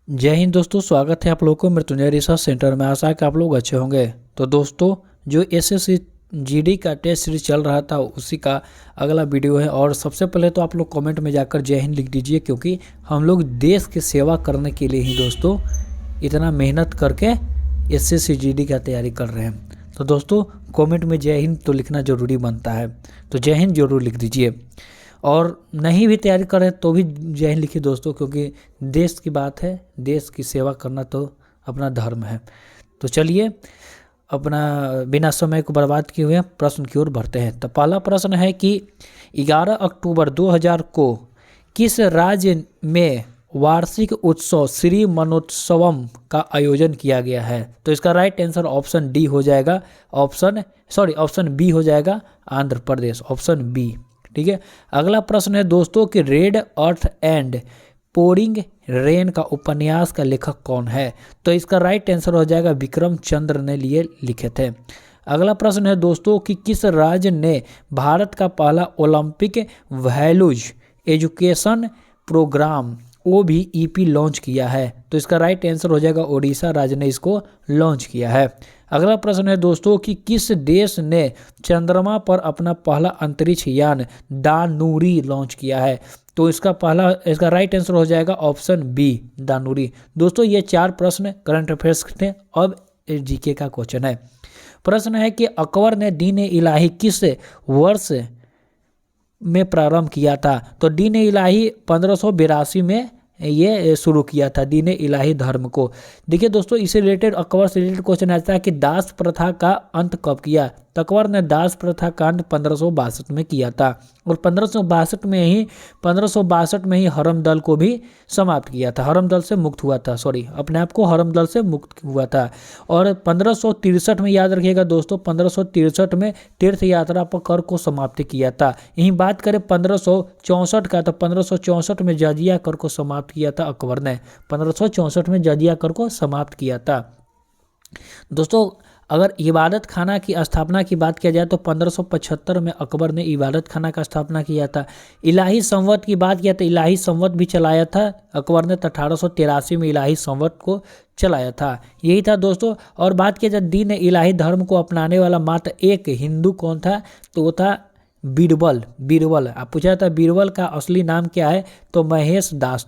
जय हिंद दोस्तों, स्वागत है आप लोगों को मृत्युंजय रिसर्च सेंटर में। आशा है कि आप लोग अच्छे होंगे। तो दोस्तों, जो एसएससी जीडी का टेस्ट सीरीज चल रहा था उसी का अगला वीडियो है। और सबसे पहले तो आप लोग कमेंट में जाकर जय हिंद लिख दीजिए, क्योंकि हम लोग देश की सेवा करने के लिए ही दोस्तों इतना मेहनत करके एसएससी जीडी का तैयारी कर रहे हैं। तो दोस्तों, कमेंट में जय हिंद तो लिखना ज़रूरी बनता है, तो जय हिंद जरूर लिख दीजिए। और नहीं भी तैयारी करें तो भी जय हिंद लिखिए दोस्तों, क्योंकि देश की बात है, देश की सेवा करना तो अपना धर्म है। तो चलिए, अपना बिना समय को बर्बाद किए हुए प्रश्न की ओर बढ़ते हैं। तो पहला प्रश्न है कि 11 अक्टूबर 2000 को किस राज्य में वार्षिक उत्सव श्री मनोत्सवम का आयोजन किया गया है? तो इसका राइट आंसर ऑप्शन डी हो जाएगा। ऑप्शन बी हो जाएगा, आंध्र प्रदेश, ऑप्शन बी। ठीक है। अगला प्रश्न है दोस्तों कि red earth and pouring rain का उपन्यास का लेखक कौन है? तो इसका राइट आंसर हो जाएगा विक्रम चंद्र ने लिए लिखे थे। अगला प्रश्न है दोस्तों कि किस राज्य ने भारत का पहला Olympic values education programme OBEP launch किया है? तो इसका राइट आंसर हो जाएगा ओडिशा राज्य ने इसको लॉन्च किया है। अगला प्रश्न है दोस्तों कि किस देश ने चंद्रमा पर अपना पहला अंतरिक्ष यान दानुरी लॉन्च किया है? तो इसका राइट आंसर हो जाएगा ऑप्शन बी, दानुरी। दोस्तों, ये 4 प्रश्न करंट अफेयर्स थे। अब जीके का क्वेश्चन है। प्रश्न है कि अकबर ने दीन इलाही किस वर्ष में प्रारंभ किया था? तो दीन इलाही 1582 में ये शुरू किया था, दीन इलाही धर्म को। देखिए दोस्तों, इससे रिलेटेड अकबर से रिलेटेड क्वेश्चन आता है कि दास प्रथा का अंत कब किया? तो अकबर ने दास प्रथा का अंत 1562 में किया था। और 1562 में ही हरमदल को भी समाप्त किया था, हरमदल से मुक्त हुआ था, अपने आप को हरमदल से मुक्त हुआ था। और 1563 में, याद रखिएगा दोस्तों, 1563 में तीर्थ यात्रा पर कर को समाप्त किया था। यही बात करें 1564 का, तो 1564 में जजिया कर को समाप्त किया था अकबर ने। 1564 में जजिया कर को समाप्त किया था। दोस्तों, अगर इबादत खाना की स्थापना की बात किया जाए तो 1575 में अकबर ने इबादत खाना का स्थापना किया था। इलाही संवत की बात किया तो इलाही संवत भी चलाया था अकबर ने, 1883 में इलाही संवत को चलाया था। यही था दोस्तों। और बात किया जाए दीन इलाही धर्म को अपनाने वाला मात्र एक हिंदू कौन था? तो वो था बीरबल। आप पूछा था बीरबल का असली नाम क्या है? तो महेश दास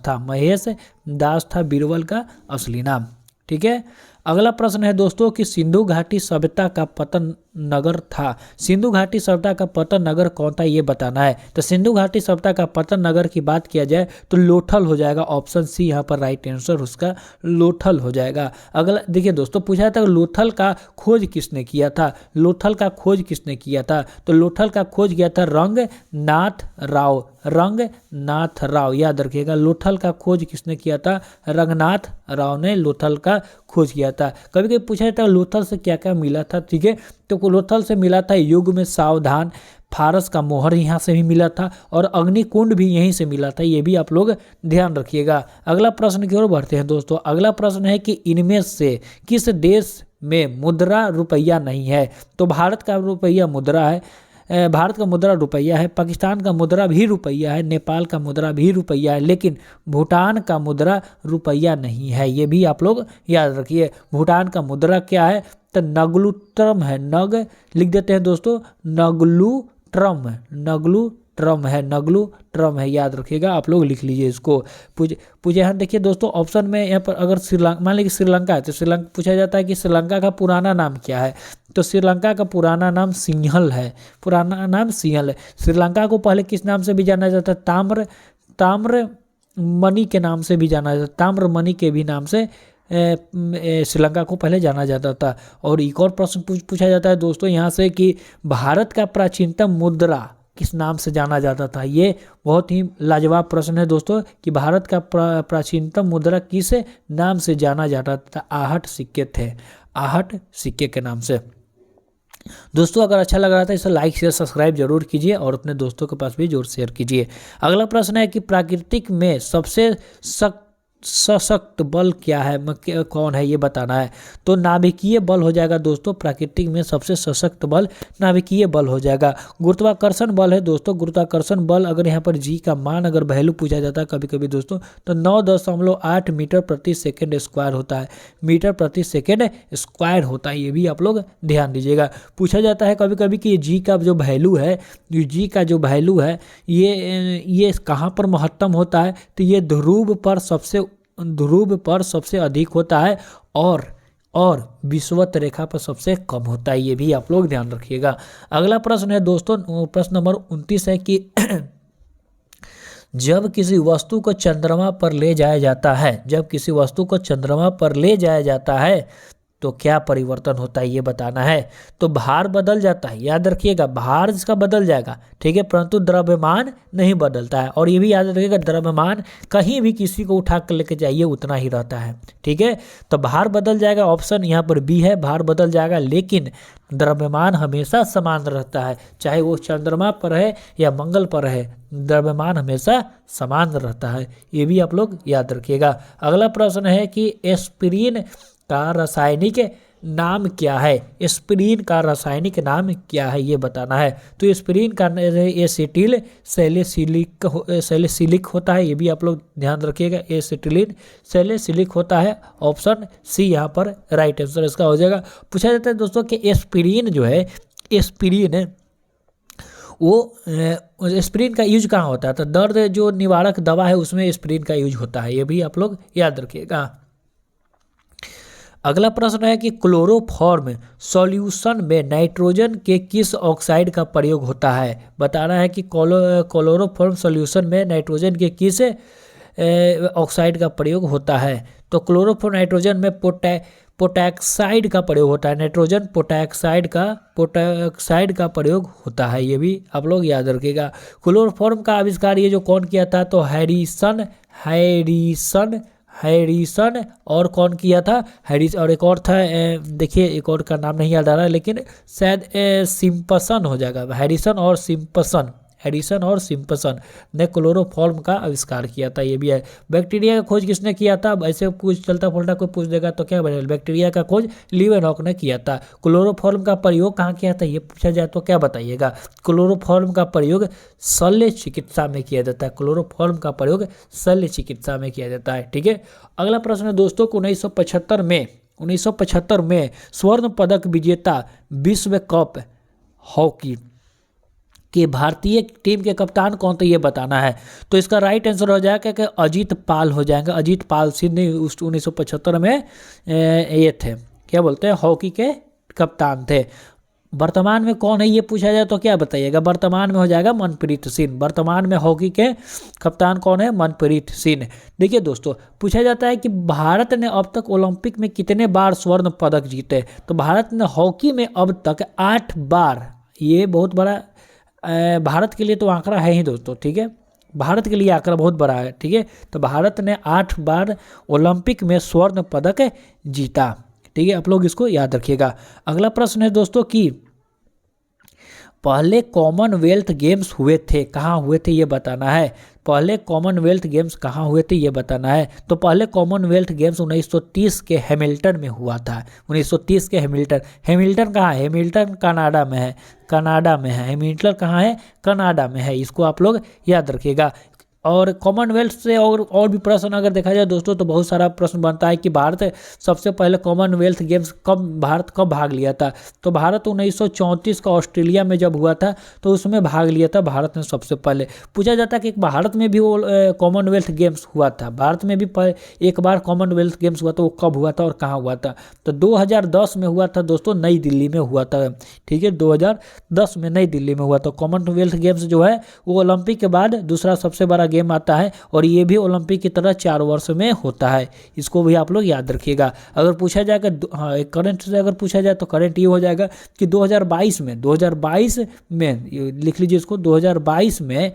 था बीरबल का असली नाम। ठीक है। अगला प्रश्न है दोस्तों कि सिंधु घाटी सभ्यता का पतन नगर था। सिंधु घाटी सभ्यता का पतन नगर कौन था, ये बताना है। तो सिंधु घाटी सभ्यता का पतन नगर की बात किया जाए तो लोथल हो जाएगा, ऑप्शन सी यहाँ पर राइट आंसर उसका लोथल हो जाएगा। अगला देखिए दोस्तों, पूछा था लोथल का खोज किसने किया था? तो लोथल का खोज किया था रंगनाथ राव। याद रखिएगा, लोथल का खोज किसने किया था? रंगनाथ राव ने लोथल का खोज किया था। कभी कभी पूछा जाता है लोथल से क्या क्या मिला था। ठीक है। तो लोथल से मिला था युग में सावधान, फारस का मोहर यहाँ से भी मिला था, और अग्निकुंड भी यहीं से मिला था। ये भी आप लोग ध्यान रखिएगा। अगला प्रश्न की ओर बढ़ते हैं दोस्तों। अगला प्रश्न है कि इनमें से किस देश में मुद्रा रुपया नहीं है? तो भारत का मुद्रा रुपया है, पाकिस्तान का मुद्रा भी रुपया है, नेपाल का मुद्रा भी रुपया है, लेकिन भूटान का मुद्रा रुपया नहीं है। ये भी आप लोग याद रखिए। भूटान का मुद्रा क्या है? तो नगलुट्रम है। नग लिख देते हैं दोस्तों, नगलुट्रम है, याद रखिएगा। आप लोग लिख लीजिए इसको। पूछे यहाँ देखिए दोस्तों, ऑप्शन में यहाँ पर अगर मान लीजिए श्रीलंका है तो श्रीलंका पूछा जाता है कि श्रीलंका का पुराना नाम क्या है? तो श्रीलंका का पुराना नाम सिंहल है। श्रीलंका को पहले किस नाम से भी जाना जाता है? ताम्र मणि के नाम से भी जाना जाता है। ताम्रमणि के भी नाम से श्रीलंका को पहले जाना जाता था। और एक और प्रश्न पूछा जाता है दोस्तों यहाँ से कि भारत का प्राचीनतम मुद्रा किस नाम से जाना जाता था? ये बहुत ही लाजवाब प्रश्न है दोस्तों कि भारत का प्राचीनतम मुद्रा किस नाम से जाना जाता था? आहट सिक्के के नाम से। दोस्तों, अगर अच्छा लग रहा था इसे लाइक शेयर सब्सक्राइब जरूर कीजिए और अपने दोस्तों के पास भी जरूर शेयर कीजिए। अगला प्रश्न है कि प्राकृतिक में सबसे सशक्त बल क्या है, कौन है ये बताना है। तो नाभिकीय बल हो जाएगा दोस्तों, प्राकृतिक में सबसे सशक्त बल नाभिकीय बल हो जाएगा। गुरुत्वाकर्षण बल है दोस्तों, गुरुत्वाकर्षण बल अगर यहाँ पर जी का मान अगर वैल्यू पूछा जाता है कभी कभी दोस्तों, तो 9.8 मीटर प्रति सेकेंड स्क्वायर होता है, मीटर प्रति सेकेंड स्क्वायर होता है, ये भी आप लोग ध्यान दीजिएगा। पूछा जाता है कभी कभी कि जी का जो वैल्यू है, जी का जो वैल्यू है ये कहाँ पर महत्तम होता है, तो ये ध्रुव पर सबसे अधिक होता है और विषुवत रेखा पर सबसे कम होता है, ये भी आप लोग ध्यान रखिएगा। अगला प्रश्न है दोस्तों, प्रश्न नंबर 29 है कि जब किसी वस्तु को चंद्रमा पर ले जाया जाता है, जब किसी वस्तु को चंद्रमा पर ले जाया जाता है तो क्या परिवर्तन होता है ये बताना है। तो भार बदल जाता है, याद रखिएगा, भार इसका बदल जाएगा, ठीक है, परंतु द्रव्यमान नहीं बदलता है। और ये भी याद रखिएगा, द्रव्यमान कहीं भी किसी को उठा कर लेके जाइए उतना ही रहता है, ठीक है। तो भार बदल जाएगा, ऑप्शन यहाँ पर बी है, भार बदल जाएगा, लेकिन द्रव्यमान हमेशा समान रहता है, चाहे वो चंद्रमा पर है या मंगल पर है, द्रव्यमान हमेशा समान रहता है, ये भी आप लोग याद रखिएगा। अगला प्रश्न है कि एस्पिरिन का रासायनिक नाम क्या है, एस्पिरिन का रासायनिक नाम क्या है ये बताना है। तो एस्पिरिन का एसिटिल सैलिसिलिक होता है, ये भी आप लोग ध्यान रखिएगा, एसिटिलिन सैलिसिलिक होता है, ऑप्शन सी यहाँ पर राइट आंसर इसका हो जाएगा। पूछा जाता है दोस्तों कि एस्पिरिन जो है, एस्पिरिन वो एस्पिरिन का यूज कहाँ होता है, तो दर्द जो निवारक दवा है उसमें एस्पिरिन का यूज होता है, ये भी आप लोग याद रखिएगा। अगला प्रश्न है कि क्लोरोफॉर्म सॉल्यूशन में नाइट्रोजन के किस ऑक्साइड का प्रयोग होता है, बताना है कि क्लोरोफॉर्म सॉल्यूशन में नाइट्रोजन के किस ऑक्साइड का प्रयोग होता है। तो क्लोरोफॉर्म नाइट्रोजन में पोटैक्साइड का प्रयोग होता है, नाइट्रोजन पोटैक्साइड का प्रयोग होता है, ये भी आप लोग याद रखिएगा। क्लोरोफॉर्म का आविष्कार ये जो कौन किया था, तो हैरिसन और कौन किया था, हैरिस, और एक और था, देखिए एक और का नाम नहीं याद आ रहा है, लेकिन शायद सिम्पसन हो जाएगा, हैरिसन और सिम्पसन ने क्लोरोफॉर्म का आविष्कार किया था, ये भी है। बैक्टीरिया का खोज किसने किया था, ऐसे कुछ चलता फुलता कोई पूछ देगा तो क्या बनेगा, बैक्टीरिया का खोज लीवेनहॉक ने किया था। क्लोरोफॉर्म का प्रयोग कहाँ किया था ये पूछा जाए तो क्या बताइएगा, क्लोरोफॉर्म का प्रयोग शल्य चिकित्सा में किया जाता है, क्लोरोफॉर्म का प्रयोग शल्य चिकित्सा में किया जाता है, ठीक है। अगला प्रश्न है दोस्तों, 1975 में स्वर्ण पदक विजेता विश्व कप हॉकी कि भारतीय टीम के कप्तान कौन थे ये बताना है। तो इसका राइट आंसर हो जाएगा कि अजीत पाल हो जाएगा, अजीत पाल सिंह 1975 में ये थे, क्या बोलते हैं, हॉकी के कप्तान थे। वर्तमान में कौन है ये पूछा जाए तो क्या बताइएगा, वर्तमान में हो जाएगा मनप्रीत सिंह, वर्तमान में हॉकी के कप्तान कौन है, मनप्रीत सिंह। देखिए दोस्तों, पूछा जाता है कि भारत ने अब तक ओलंपिक में कितने बार स्वर्ण पदक जीते, तो भारत ने हॉकी में अब तक 8 बार, ये बहुत बड़ा भारत के लिए तो आंकड़ा है ही दोस्तों, ठीक है, भारत के लिए आंकड़ा बहुत बड़ा है, ठीक है। तो भारत ने 8 बार ओलंपिक में स्वर्ण पदक जीता, ठीक है, आप लोग इसको याद रखिएगा। अगला प्रश्न है दोस्तों कि पहले कॉमनवेल्थ गेम्स हुए थे, कहाँ हुए थे ये बताना है, पहले कॉमनवेल्थ गेम्स कहाँ हुए थे ये बताना है। तो पहले कॉमनवेल्थ गेम्स 1930 के हैमिल्टन में हुआ था, 1930 के हैमिल्टन कहाँ है, हैमिल्टन कनाडा में है, हैमिल्टन कहाँ है, कनाडा में है, इसको आप लोग याद रखिएगा। और कॉमनवेल्थ से और भी प्रश्न अगर देखा जाए दोस्तों तो बहुत सारा प्रश्न बनता है कि भारत सबसे पहले कॉमनवेल्थ गेम्स भारत कब भाग लिया था। तो भारत 1934 का ऑस्ट्रेलिया में जब हुआ था तो उसमें भाग लिया था भारत ने सबसे पहले। पूछा जाता है कि भारत में भी वो कॉमनवेल्थ गेम्स हुआ था, भारत में भी एक बार कॉमनवेल्थ गेम्स हुआ था, वो कब हुआ था और कहाँ हुआ था। तो 2010 में हुआ था दोस्तों, नई दिल्ली में हुआ था, ठीक है, 2010 में नई दिल्ली में हुआ था। कॉमनवेल्थ गेम्स जो है वो ओलंपिक के बाद दूसरा सबसे बड़ा गेम आता है और ये भी ओलंपिक की तरह 4 वर्ष में होता है, इसको भी आप लोग याद रखिएगा। अगर पूछा जाएगा करंट से अगर पूछा जाए तो करंट ये हो जाएगा कि 2022 में लिख लीजिए इसको, 2022 में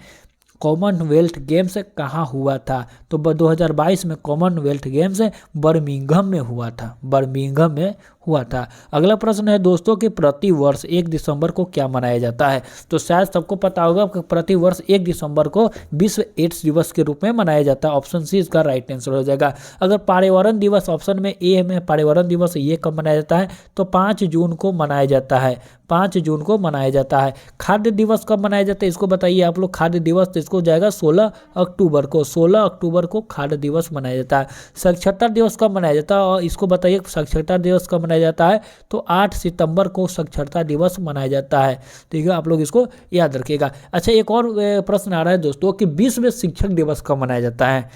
कॉमनवेल्थ गेम्स कहाँ हुआ था। तो 2022 में कॉमनवेल्थ गेम्स बर्मिंघम में हुआ था, बर्मिंघम में हुआ था। अगला प्रश्न है दोस्तों कि प्रति वर्ष 1 दिसंबर को क्या मनाया जाता है। तो शायद सबको पता होगा कि प्रति वर्ष 1 दिसंबर को विश्व एड्स दिवस के रूप में मनाया जाता है। ऑप्शन सी इसका राइट आंसर हो जाएगा। अगर पर्यावरण दिवस ऑप्शन में ए में पर्यावरण दिवस ये कब मनाया जाता है, तो 5 जून को मनाया जाता है। 5 जून को मनाया जाता है। खाद्य दिवस कब मनाया जाता है, इसको बताइए आप लोग। खाद्य दिवस तो इसको जाएगा 16 अक्टूबर को। 16 अक्टूबर को खाद्य दिवस मनाया जाता है। साक्षरता दिवस कब मनाया जाता है, और इसको बताइए साक्षरता दिवस कब मनाया जाता है, तो 8 सितंबर को साक्षरता दिवस मनाया जाता है। ठीक है, आप लोग इसको याद रखिएगा। अच्छा, एक और प्रश्न आ रहा है दोस्तों कि विश्व शिक्षक दिवस कब मनाया जाता है।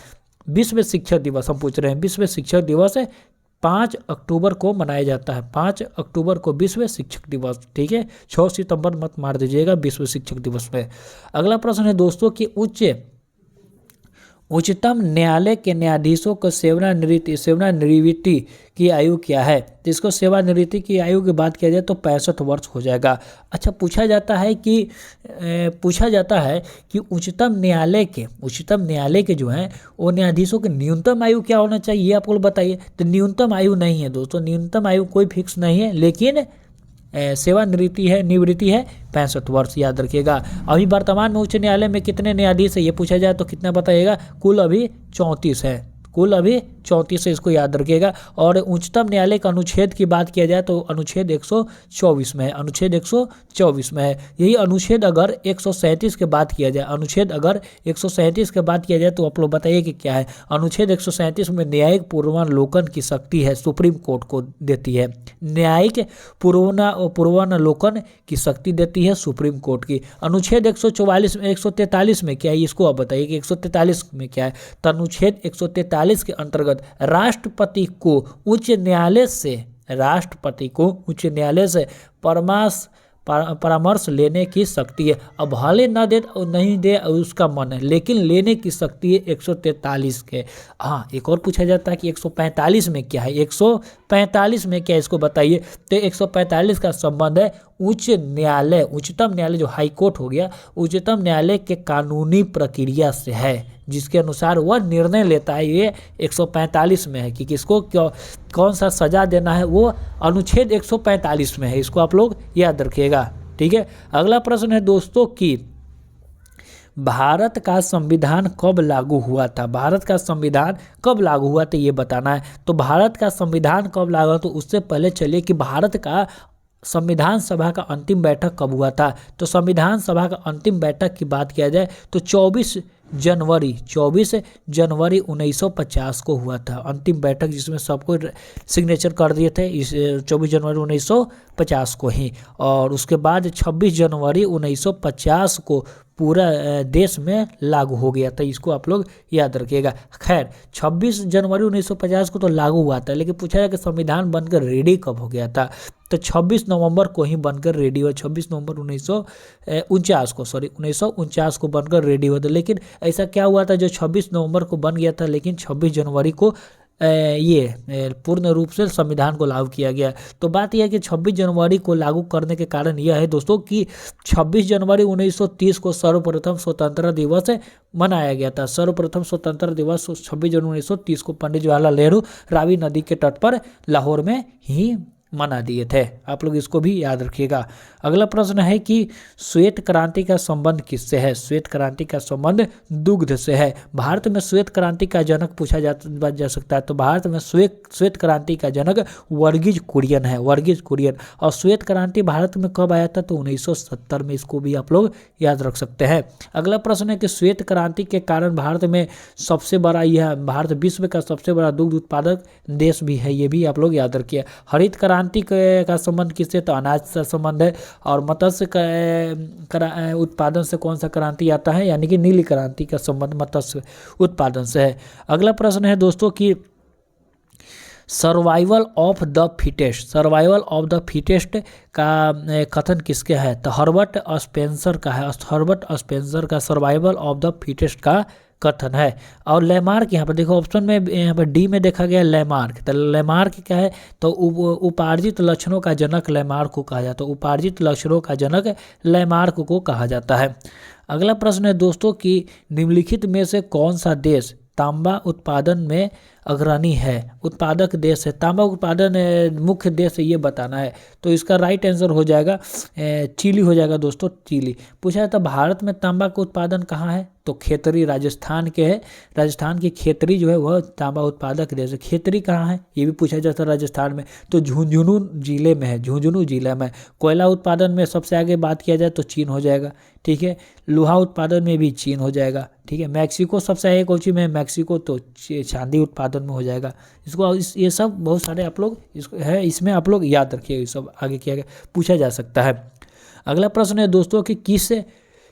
विश्व शिक्षक दिवस हम पूछ रहे हैं। विश्व शिक्षक दिवस 5 अक्टूबर को मनाया जाता है। 5 अक्टूबर को विश्व शिक्षक दिवस। ठीक है, 6 सितंबर मत मार दीजिएगा विश्व शिक्षक दिवस में। अगला प्रश्न है दोस्तों कि उच्चतम न्यायालय के न्यायाधीशों को सेवानिवृत्ति की आयु क्या है। तो इसको सेवानिवृत्ति की आयु की बात किया जाए तो 65 वर्ष हो जाएगा। अच्छा, पूछा जाता है कि उच्चतम न्यायालय के जो हैं वो न्यायाधीशों की न्यूनतम आयु क्या होना चाहिए, ये आपको बताइए। तो न्यूनतम आयु नहीं है दोस्तों, न्यूनतम आयु कोई फिक्स नहीं है, लेकिन निवृत्ति है 65 वर्ष, याद रखिएगा। अभी वर्तमान में उच्च न्यायालय में कितने न्यायाधीश है ये पूछा जाए तो कितना बताइएगा, कुल अभी 34 है। कुल अभी 34 है, इसको याद रखिएगा। और उच्चतम न्यायालय का अनुच्छेद की बात किया जाए तो अनुच्छेद 124 में है। अनुच्छेद 124 में है। यही अनुच्छेद अगर 137 के बात किया जाए, अनुच्छेद अगर 137 के बात किया जाए तो आप लोग बताइए कि क्या है। अनुच्छेद 137 में न्यायिक पूर्वावलोकन की शक्ति है सुप्रीम कोर्ट को देती है। न्यायिक पूर्वावलोकन की शक्ति देती है सुप्रीम कोर्ट की। अनुच्छेद 143 में क्या है, इसको आप बताइए कि 143 में क्या है। तो अनुच्छेद 143 के अंतर्गत राष्ट्रपति को उच्च न्यायालय से परामर्श लेने की शक्ति है। अब भले न दे नहीं दे उसका मन है, लेकिन लेने की शक्ति है 143 के। हाँ, एक और पूछा जाता है कि 145 में क्या है। 145 में क्या है, इसको बताइए। तो 145 का संबंध है उच्चतम न्यायालय जो हाई कोर्ट हो गया, उच्चतम न्यायालय के कानूनी प्रक्रिया से है, जिसके अनुसार वह निर्णय लेता है। ये 145 में है कि किसको कौन सा सजा देना है, वो अनुच्छेद 145 में है। इसको आप लोग याद रखिएगा। ठीक है, अगला प्रश्न है दोस्तों कि भारत का संविधान कब लागू हुआ था। भारत का संविधान कब लागू हुआ था ये बताना है। तो भारत का संविधान कब लागू हुआ, तो उससे पहले चलिए कि भारत का संविधान सभा का अंतिम बैठक कब हुआ था। तो संविधान सभा का अंतिम बैठक की बात किया जाए तो 24 जनवरी 1950 को हुआ था अंतिम बैठक, जिसमें सबको सिग्नेचर कर दिए थे इस 24 जनवरी 1950 को ही। और उसके बाद 26 जनवरी 1950 को पूरा देश में लागू हो गया था। इसको आप लोग याद रखिएगा। खैर, 26 जनवरी 1950 को तो लागू हुआ था, लेकिन पूछा जाए कि संविधान बनकर रेडी कब हो गया था। तो 26 नवंबर को ही बनकर रेडी हुआ। 26 नवंबर 1949 को बनकर रेडी हुआ था। लेकिन ऐसा क्या हुआ था जो 26 नवंबर को बन गया था, लेकिन 26 जनवरी को ये पूर्ण रूप से संविधान को लागू किया गया। तो बात यह है कि 26 जनवरी को लागू करने के कारण यह है दोस्तों कि 26 जनवरी 1930 को सर्वप्रथम स्वतंत्रता दिवस मनाया गया था। सर्वप्रथम स्वतंत्रता दिवस 26 जनवरी 1930 को पंडित जवाहरलाल नेहरू रावी नदी के तट पर लाहौर में ही मना दिए थे। आप लोग इसको भी याद रखिएगा। अगला प्रश्न है कि श्वेत क्रांति का संबंध किससे है। श्वेत क्रांति का संबंध दुग्ध से है। भारत में श्वेत क्रांति का जनक पूछा जा सकता है। तो भारत में श्वेत क्रांति का जनक वर्गीज कुरियन है। वर्गीज कुरियन। और श्वेत क्रांति भारत में कब आया था, तो 1970 में। इसको भी आप लोग याद रख सकते हैं। अगला प्रश्न है कि श्वेत क्रांति के कारण भारत में सबसे बड़ा यह भारत विश्व का सबसे बड़ा दुग्ध उत्पादक देश भी है। ये भी आप लोग याद रखिए। हरित क्रांति का संबंध किससे, तो अनाज से संबंध है। और मत्स्य उत्पादन से कौन सा क्रांति आता है, यानी कि नीली क्रांति का संबंध मत्स्य उत्पादन से है। अगला प्रश्न है दोस्तों कि सर्वाइवल ऑफ द फिटेस्ट का कथन किसके है। तो हर्बर्ट स्पेंसर का है। हर्बर्ट स्पेंसर का सर्वाइवल ऑफ द फिटेस्ट का कथन है। और लैमार्क, यहाँ पर देखो ऑप्शन में यहाँ पर डी में देखा गया लैमार्क। तो लैमार्क क्या है, तो उपार्जित लक्षणों का जनक लैमार्क को कहा जाता है। उपार्जित लक्षणों का जनक लैमार्क को कहा जाता है। अगला प्रश्न है दोस्तों कि निम्नलिखित में से कौन सा देश तांबा उत्पादन में अग्रणी है, उत्पादक देश है, तांबा उत्पादन मुख्य देश है, ये बताना है। तो इसका राइट आंसर हो जाएगा चिली हो जाएगा दोस्तों, चिली। पूछा जाता भारत में तांबा का उत्पादन कहाँ है, तो खेतरी राजस्थान के है, राजस्थान की खेतरी जो है वह तांबा उत्पादक देश है। खेतरी कहाँ है ये भी पूछा जाता है राजस्थान में, तो झुंझुनू जिले में है, झुंझुनू जिला में। कोयला उत्पादन में सबसे आगे बात किया जाए तो चीन हो जाएगा, ठीक है। लोहा उत्पादन में भी चीन हो जाएगा, ठीक है। मैक्सिको सबसे आगे कौन सी में है, मैक्सिको तो चांदी उत्पादन में हो जाएगा। इसको ये सब बहुत सारे आप लोग है, इसमें आप लोग याद रखिए, ये सब आगे किया गया पूछा जा सकता है। अगला प्रश्न है दोस्तों कि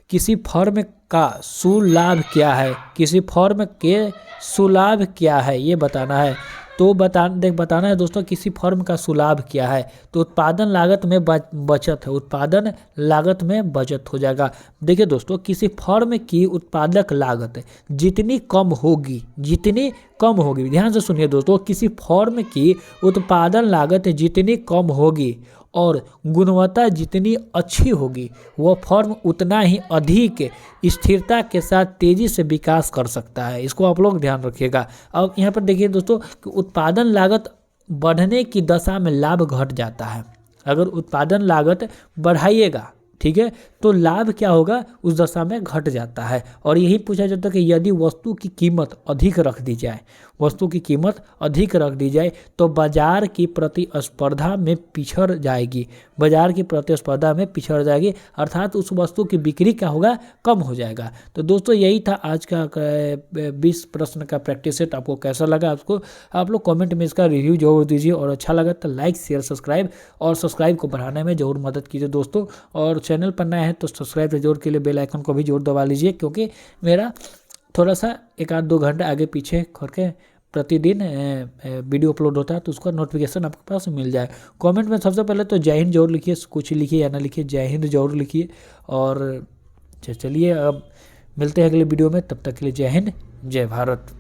किसी फर्म का सुलाभ क्या है, किसी फर्म के सुलाभ क्या है ये बताना है। तो बताना है दोस्तों किसी फर्म का सुलाभ क्या है, तो उत्पादन लागत में बचत है, उत्पादन लागत में बचत हो जाएगा। देखिए दोस्तों किसी फर्म की उत्पादक लागत जितनी कम होगी, ध्यान से सुनिए दोस्तों, किसी फर्म की उत्पादन लागत जितनी कम होगी और गुणवत्ता जितनी अच्छी होगी, वह फर्म उतना ही अधिक स्थिरता के साथ तेजी से विकास कर सकता है। इसको आप लोग ध्यान रखिएगा। अब यहाँ पर देखिए दोस्तों कि उत्पादन लागत बढ़ने की दशा में लाभ घट जाता है। अगर उत्पादन लागत बढ़ाइएगा, ठीक है, तो लाभ क्या होगा, उस दशा में घट जाता है। और यही पूछा जाता है कि यदि वस्तु की कीमत अधिक रख दी जाए, तो बाजार की प्रतिस्पर्धा में पिछड़ जाएगी, अर्थात उस वस्तु की बिक्री क्या होगा, कम हो जाएगा। तो दोस्तों यही था आज का 20 प्रश्न का प्रैक्टिस सेट। आपको कैसा लगा, आप लोग कमेंट में इसका रिव्यू जरूर दीजिए, और अच्छा लगा तो लाइक शेयर सब्सक्राइब को बढ़ाने में जरूर मदद कीजिए दोस्तों। और चैनल पर नए हैं तो सब्सक्राइब जरूर के लिए बेल आइकन को भी जरूर दबा लीजिए, क्योंकि मेरा थोड़ा सा 1-2 घंटे आगे पीछे करके प्रतिदिन वीडियो अपलोड होता है, तो उसका नोटिफिकेशन आपके पास मिल जाए। कमेंट में सबसे पहले तो जय हिंद जरूर लिखिए, कुछ लिखिए या ना लिखिए, जय हिंद जरूर लिखिए। और चलिए अब मिलते हैं अगले वीडियो में, तब तक के लिए जय हिंद जय भारत।